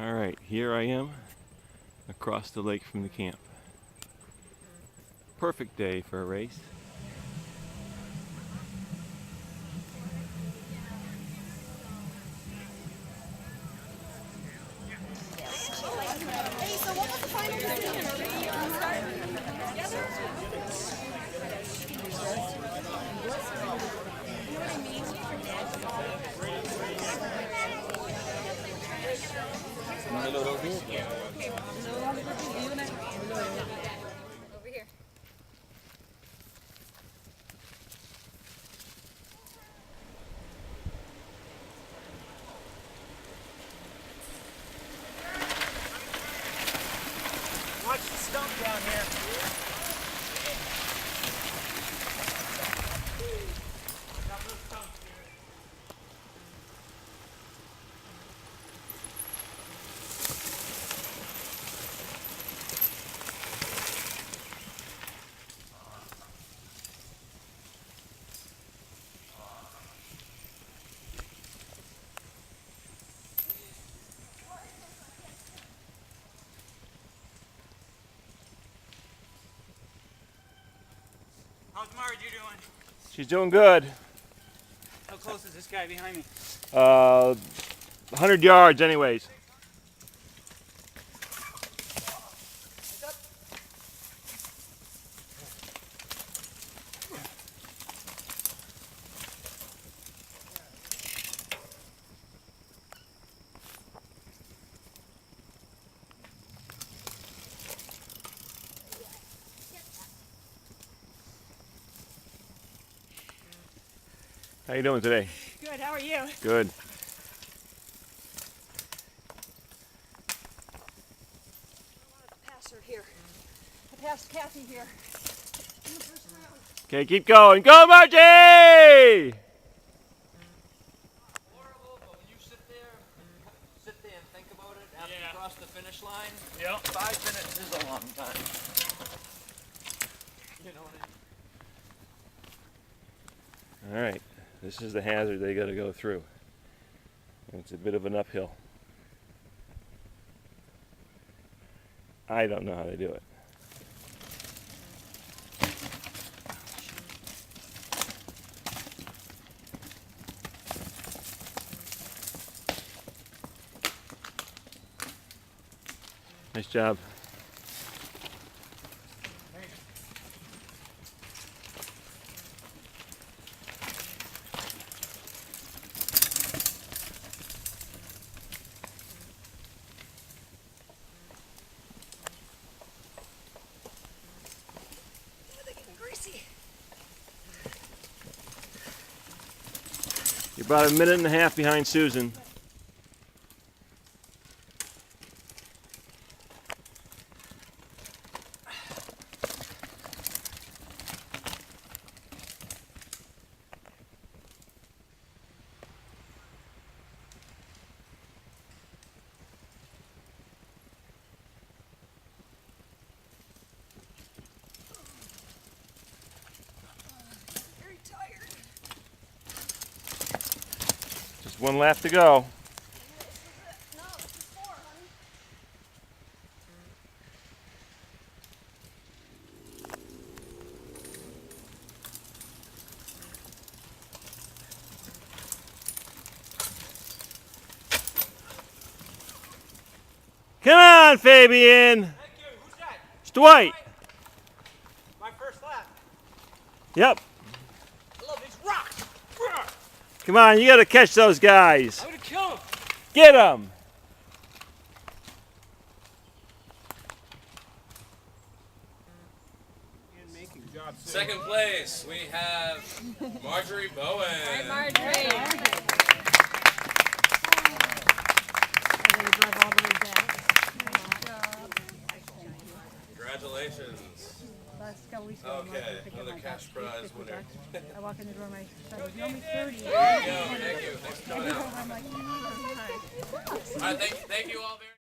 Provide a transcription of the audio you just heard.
Alright, here I am across the lake from the camp. Perfect day for a race. Hey, so what was the final decision? Are we starting together? Over here. Watch the stump down here. How's Margie doing? She's doing good. How close is this guy behind me? 100 yards anyways. How you doing today? Good, how are you? Good. I passed her here. I passed Kathy here. Okay, keep going. Go, Margie! Horrible, but when you sit there and think about it after you cross the finish line, Yep. 5 minutes is a long time. You know what I mean? All right, this is the hazard they got to go through. It's a bit of an uphill. I don't know how they do it. Nice job. They're getting greasy. You're about a minute and a half behind Susan. Very tired. Just one lap to go. No, this is 4, honey. Come on, Fabian. Thank you. Who's that? It's Dwight. My first lap. Yep. I love these rocks. Come on, you got to catch those guys. I'm gonna kill him. Get them. Second place, we have Marjorie Bowen. Marjorie. Congratulations. Last couple weeks ago, Okay, another cash prize winner. I walk in the door, my son was only 30. There you go. Thank you. Thanks for coming out. I'm like, All right, thank you all very much.